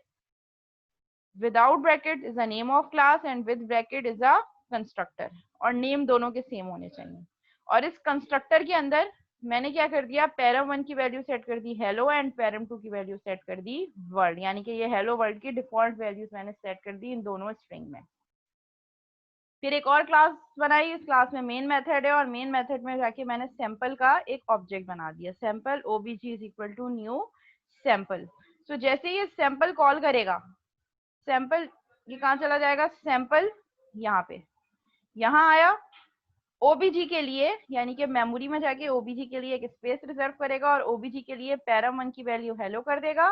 without bracket is a name of class and with bracket is a constructor, और नेम दोनों के सेम होने चाहिए। और इस कंस्ट्रक्टर के अंदर मैंने क्या कर दिया, पैरम1 की वैल्यू सेट कर दी हेलो एंड पैरम2 की वैल्यू सेट कर दी वर्ल्ड, यानी कि ये हेलो वर्ल्ड की डिफॉल्ट वैल्यूज मैंने सेट कर दी इन दोनों स्ट्रिंग में। फिर एक और क्लास बनाई, इस क्लास में मेन मेथड है और मेन मेथड में जाके मैंने सैंपल का एक ऑब्जेक्ट बना दिया, sample obj is equal to new sample. तो जैसे ये सैंपल कॉल करेगा, सैंपल ये कहाँ चला जाएगा, सैंपल यहाँ पे, यहाँ आया, ओबीजी के लिए यानी कि मेमोरी में जाके ओबीजी के लिए एक स्पेस रिजर्व करेगा और ओबीजी के लिए पैरम1 की वैल्यू हेलो कर देगा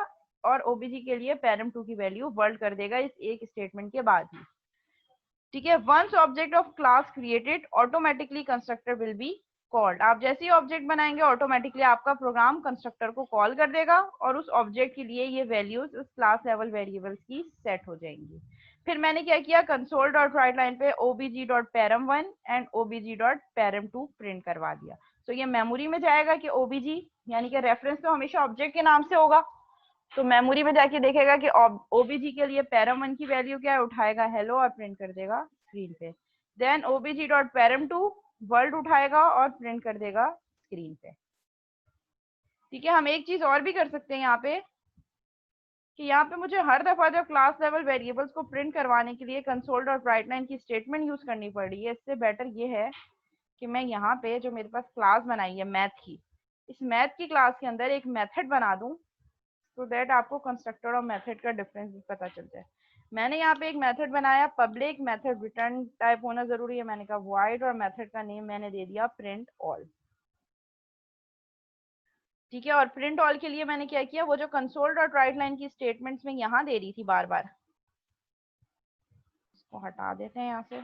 और ओबीजी के लिए पैरम2 की वैल्यू वर्ल्ड कर देगा इस एक स्टेटमेंट के बाद ही। ठीक है, once object of class created automatically constructor will be called. आप जैसे ही ऑब्जेक्ट बनाएंगे ऑटोमेटिकली आपका प्रोग्राम कंस्ट्रक्टर को कॉल कर देगा और उस ऑब्जेक्ट के लिए ये वैल्यूज उस क्लास लेवल वेरिएबल्स की सेट हो जाएंगी। फिर मैंने क्या किया, कंसोल डॉट राइट लाइन पे obg.param1 एंड obg.param2 प्रिंट करवा दिया। तो ये मेमोरी में जाएगा कि obg यानी कि रेफरेंस तो हमेशा ऑब्जेक्ट के नाम से होगा, तो मेमोरी में जाके देखेगा कि obg के लिए param1 की वैल्यू क्या है, उठाएगा हेलो और प्रिंट कर देगा स्क्रीन पे। देन obg.param2 वर्ड उठाएगा और प्रिंट कर देगा स्क्रीन पे। ठीक है, हम एक चीज और भी कर सकते हैं यहाँ पे कि यहाँ पे मुझे हर दफा जब क्लास लेवल वेरिएबल्स को प्रिंट करवाने के लिए कंसोल डॉट राइट लाइन की स्टेटमेंट यूज करनी पड़ रही है, इससे बेटर ये है कि मैं यहाँ पे जो मेरे पास क्लास बनाई है मैथ की, इस मैथ की क्लास के अंदर एक मेथड बना दूं तो दैट आपको कंस्ट्रक्टर और मेथड का डिफरेंस भी पता चल जाए। मैंने यहाँ पे एक मेथड बनाया, पब्लिक मेथड रिटर्न टाइप होना जरूरी है, मैंने कहा वॉइड, और मेथड का नेम मैंने दे दिया प्रिंट ऑल। ठीक है, और प्रिंट ऑल के लिए मैंने क्या किया, वो जो कंसोल डॉट राइट लाइन की स्टेटमेंट्स में यहाँ दे रही थी बार बार, इसको हटा देते हैं यहाँ से,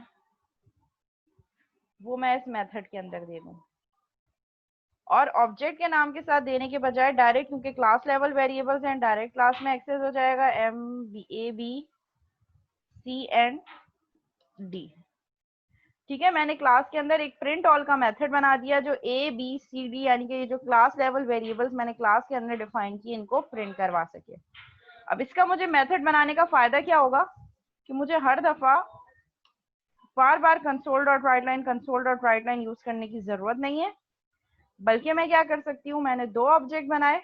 वो मैं इस मेथड के अंदर दे दूं। और ऑब्जेक्ट के नाम के साथ देने के बजाय डायरेक्ट, क्योंकि क्लास लेवल वेरिएबल्स हैं, डायरेक्ट क्लास में एक्सेस हो जाएगा MABCND। ठीक है, मैंने क्लास के अंदर एक प्रिंट ऑल का मेथड बना दिया जो ABCD यानी कि ये जो क्लास लेवल वेरिएबल्स मैंने क्लास के अंदर डिफाइन किए इनको प्रिंट करवा सके। अब इसका मुझे मेथड बनाने का फायदा क्या होगा कि मुझे हर दफा बार बार console dot write line use करने की जरूरत नहीं है, बल्कि मैं क्या कर सकती हूँ, मैंने दो ऑब्जेक्ट बनाए,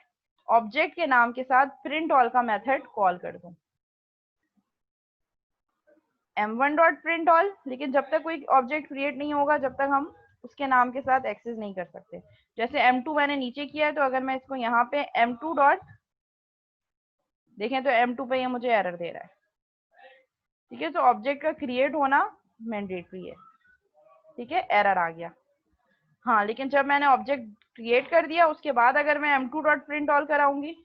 ऑब्जेक्ट के नाम के साथ प्रिंट ऑल का मेथड कॉल कर दूं m1 डॉट प्रिंट ऑल, लेकिन जब तक कोई ऑब्जेक्ट क्रिएट नहीं होगा जब तक हम उसके नाम के साथ एक्सेस नहीं कर सकते। जैसे m2 मैंने नीचे किया है, तो अगर मैं इसको यहाँ पे m2 डॉट देखें तो m2 पे ये मुझे एरर दे रहा है। ठीक है, तो ऑब्जेक्ट का क्रिएट होना मैंडेटरी है। ठीक है, एरर आ गया। हाँ, लेकिन जब मैंने ऑब्जेक्ट क्रिएट कर दिया उसके बाद अगर मैं m2 डॉट प्रिंट ऑल कराऊंगी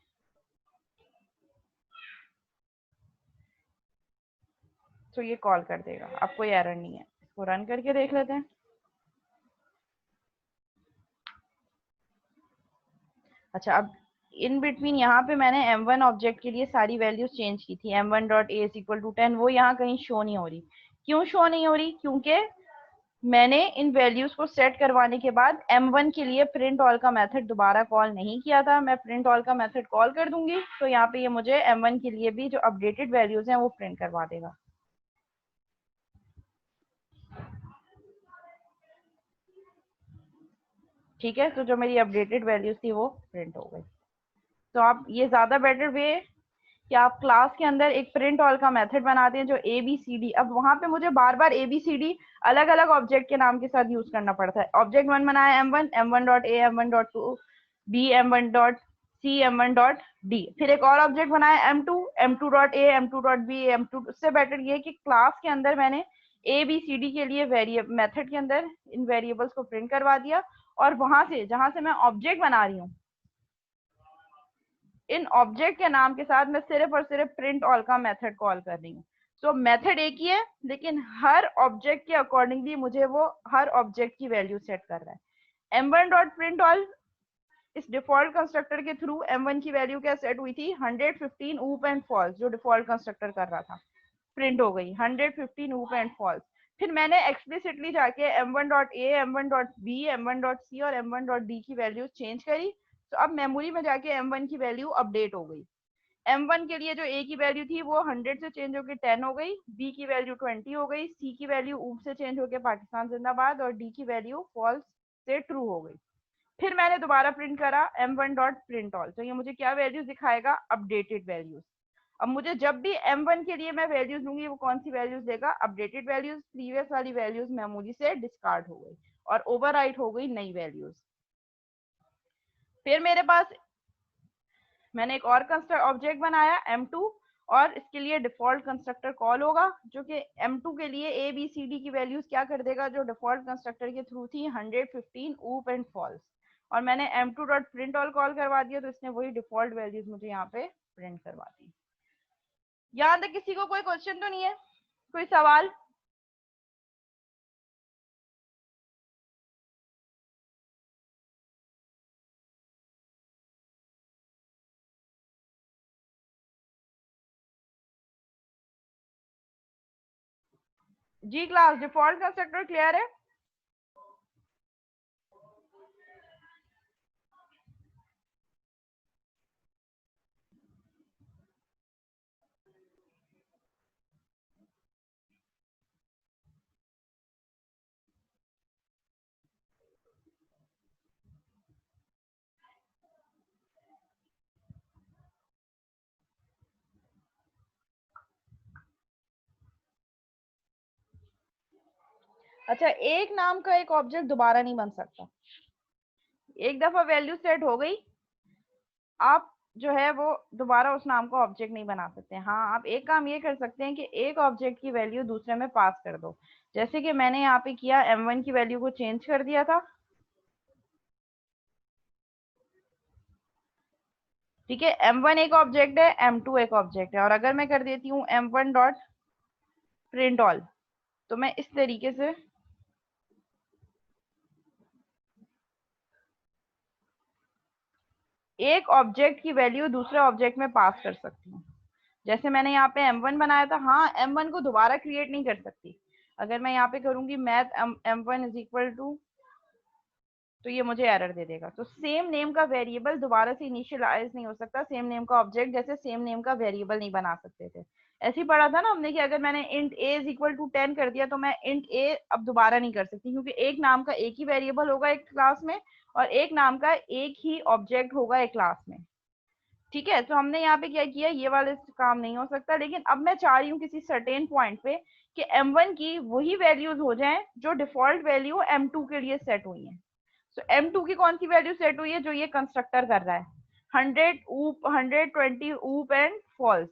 तो ये कॉल कर देगा, अब कोई एरर नहीं है। इसको रन करके देख लेते हैं। अच्छा, अब इन बिटवीन यहाँ पे मैंने m1 ऑब्जेक्ट के लिए सारी वैल्यूज चेंज की थी, m1 dot A equal to 10, वो यहाँ कहीं शो नहीं हो रही। क्यों शो नहीं हो रही? क्योंकि मैंने इन वैल्यूज को सेट करवाने के बाद m1 के लिए प्रिंट ऑल का मेथड दोबारा कॉल नहीं किया था। मैं प्रिंट ऑल का मेथड कॉल कर दूंगी तो यहाँ पे ये मुझे m1 के लिए भी जो अपडेटेड वैल्यूज हैं वो प्रिंट करवा देगा। ठीक है, तो जो मेरी अपडेटेड वैल्यूज थी वो प्रिंट हो गई। तो आप ये ज्यादा बेटर वे कि आप क्लास के अंदर एक प्रिंट ऑल का मेथड बनाते हैं जो ABCD, अब वहां पे मुझे बार बार ABCD अलग अलग ऑब्जेक्ट के नाम के साथ यूज करना पड़ता है। ऑब्जेक्ट वन बनाया m1, m1 dot A, m1 dot to B, m1 dot C, m1 dot D, फिर एक और ऑब्जेक्ट बनाया m2, m2 डॉट ए, m2 डॉट बी, m2। उससे बेटर ये कि क्लास के अंदर मैंने ABCD के लिए वेरिएबल मेथड के अंदर इन वेरिएबल्स को प्रिंट करवा दिया, और वहां से जहां से मैं ऑब्जेक्ट बना रही हूँ इन ऑब्जेक्ट के नाम के साथ मैं सिर्फ और सिर्फ प्रिंट ऑल का मेथड कॉल कर रही हूँ। तो मेथड एक ही है, लेकिन हर ऑब्जेक्ट के अकॉर्डिंगली मुझे वो हर ऑब्जेक्ट की वैल्यू सेट कर रहा है। m1 डॉट प्रिंट ऑल इस डिफॉल्ट कंस्ट्रक्टर के थ्रू m1 की वैल्यू क्या सेट हुई थी, 115 ऊप एंड फॉल्स, जो डिफॉल्ट कंस्ट्रक्टर कर रहा था, प्रिंट हो गई 115 ऊप एंड फॉल्स। फिर मैंने एक्सप्लिसिटली जाके m1 dot A, m1 dot B, m1 dot C और m1 डॉट डी की वैल्यू चेंज करी, तो अब मेमोरी में जाके m1 की वैल्यू अपडेट हो गई। m1 के लिए जो a की वैल्यू थी वो 100 से चेंज होकर 10 हो गई, b की वैल्यू 20 हो गई, c की वैल्यू ऊप से चेंज होकर पाकिस्तान जिंदाबाद, और d की वैल्यू फॉल्स से ट्रू हो गई। फिर मैंने दोबारा प्रिंट करा m1 डॉट प्रिंट ऑल, तो ये मुझे क्या वैल्यूज दिखाएगा, अपडेटेड वैल्यूज। अब मुझे जब भी m1 के लिए मैं वैल्यूज दूंगी वो कौन सी वैल्यूज देगा, अपडेटेड वैल्यूज। प्रीवियस वाली वैल्यूज मेमोरी से डिस्कार्ड हो गई और ओवरराइट हो गई नई वैल्यूज। फिर मेरे पास मैंने एक और ऑब्जेक्ट बनाया m2, और इसके लिए डिफॉल्ट कंस्ट्रक्टर कॉल होगा जो कि m2 के लिए ABCD की वैल्यूज क्या कर देगा, जो डिफॉल्ट कंस्ट्रक्टर के थ्रू थी 115 ऊप एंड फॉल्स, और मैंने m2 dot print all call करवा दिया तो इसने वही डिफॉल्ट वैल्यूज मुझे यहाँ पे प्रिंट करवा दी। यहाँ तक किसी को कोई क्वेश्चन तो नहीं है, कोई सवाल? जी क्लास, डिफॉल्ट कंस्ट्रक्टर क्लियर है? अच्छा, एक नाम का एक ऑब्जेक्ट दोबारा नहीं बन सकता। एक दफा वैल्यू सेट हो गई, आप जो है वो दोबारा उस नाम को ऑब्जेक्ट नहीं बना सकते। हाँ, आप एक काम ये कर सकते हैं कि एक ऑब्जेक्ट की वैल्यू दूसरे में पास कर दो। जैसे कि मैंने यहाँ पे किया, m1 की वैल्यू को चेंज कर दिया था। ठीक है, m1 एक ऑब्जेक्ट है, m2 एक ऑब्जेक्ट है, और अगर मैं कर देती हूँ m1 डॉट प्रिंट ऑल, तो मैं इस तरीके से एक ऑब्जेक्ट की वैल्यू दूसरे ऑब्जेक्ट में पास कर सकती हूँ। जैसे मैंने यहाँ पे m1 बनाया था, हाँ m1 को दोबारा क्रिएट नहीं कर सकती। अगर मैं यहाँ पे करूंगी math m1 is equal to, तो ये मुझे एरर दे देगा। तो सेम नेम का वेरिएबल दोबारा से इनिशियलाइज नहीं हो सकता, सेम नेम का ऑब्जेक्ट जैसे सेम नेम का वेरिएबल नहीं बना सकते थे। ऐसे ही पढ़ा था ना हमने कि अगर मैंने int a is equal to 10 कर दिया, तो मैं इंट a अब दोबारा नहीं कर सकती, क्योंकि एक नाम का एक ही वेरिएबल होगा एक क्लास में, और एक नाम का एक ही ऑब्जेक्ट होगा एक क्लास में। ठीक है, तो हमने यहाँ पे क्या किया, ये वाले काम नहीं हो सकता। लेकिन अब मैं चाह रही हूँ किसी सर्टेन पॉइंट पे कि m1 की वही वैल्यूज हो जाएं जो डिफॉल्ट वैल्यू m2 के लिए सेट हुई है। तो m2 की कौन सी वैल्यू सेट हुई है, जो ये कंस्ट्रक्टर कर रहा है, 100 ऊप 120 ऊप एंड फॉल्स।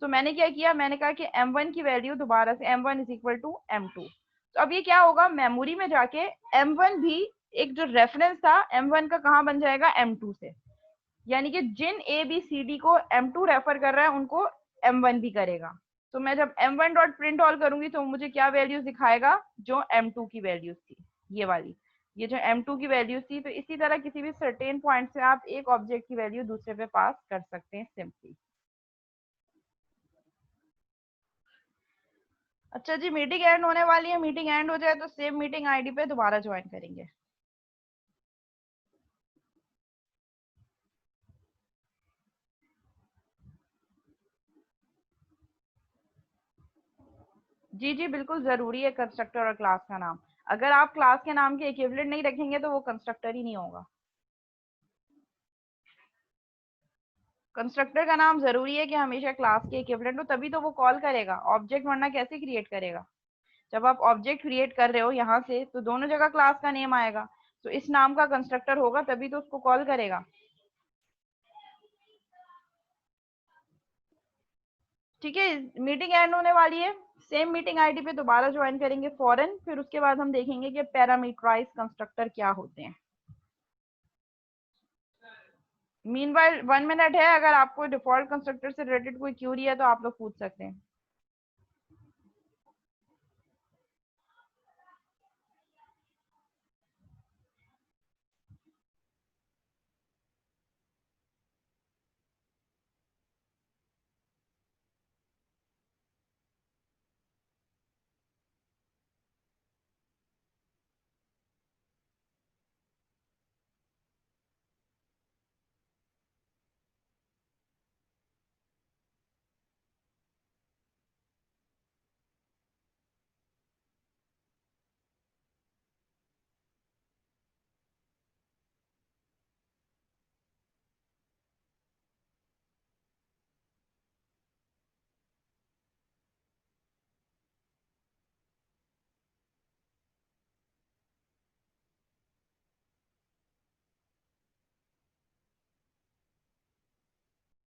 तो मैंने क्या किया, मैंने कहा कि m1 की वैल्यू दोबारा से m1 is equal to m2। तो अब ये क्या होगा, मेमोरी में जाके m1 भी एक जो रेफरेंस था m1 का कहाँ बन जाएगा, m2 से। यानी कि जिन ए बी सी डी को m2 रेफर कर रहा है उनको m1 भी करेगा। तो मैं जब m1 डॉट प्रिंट ऑल करूंगी तो मुझे क्या वैल्यूज दिखाएगा, जो m2 की वैल्यूज थी, ये वाली, ये जो m2 की वैल्यूज थी। तो इसी तरह किसी भी सर्टेन पॉइंट से आप एक ऑब्जेक्ट की वैल्यू दूसरे पे पास कर सकते हैं सिंपली। अच्छा जी, मीटिंग एंड होने वाली है, मीटिंग एंड हो जाए तो सेम मीटिंग आईडी पे दोबारा ज्वाइन करेंगे। जी जी, बिल्कुल जरूरी है कंस्ट्रक्टर और क्लास का नाम। अगर आप क्लास के नाम के इक्विवेलेंट नहीं रखेंगे तो वो कंस्ट्रक्टर ही नहीं होगा। कंस्ट्रक्टर का नाम जरूरी है कि हमेशा क्लास के इक्विवेलेंट हो, तभी तो वो कॉल करेगा ऑब्जेक्ट, वरना कैसे क्रिएट करेगा। जब आप ऑब्जेक्ट क्रिएट कर रहे हो यहाँ से, तो दोनों जगह क्लास का नेम आएगा, तो इस नाम का कंस्ट्रक्टर होगा तभी तो उसको कॉल करेगा। ठीक है, मीटिंग एंड होने वाली है, सेम मीटिंग आईडी पे दोबारा ज्वाइन करेंगे फॉरन, फिर उसके बाद हम देखेंगे कि पैरामीटराइज कंस्ट्रक्टर क्या होते हैं। मीनवाइल 1 मिनट है, अगर आपको डिफॉल्ट कंस्ट्रक्टर से रिलेटेड कोई क्यूरी है तो आप लोग पूछ सकते हैं।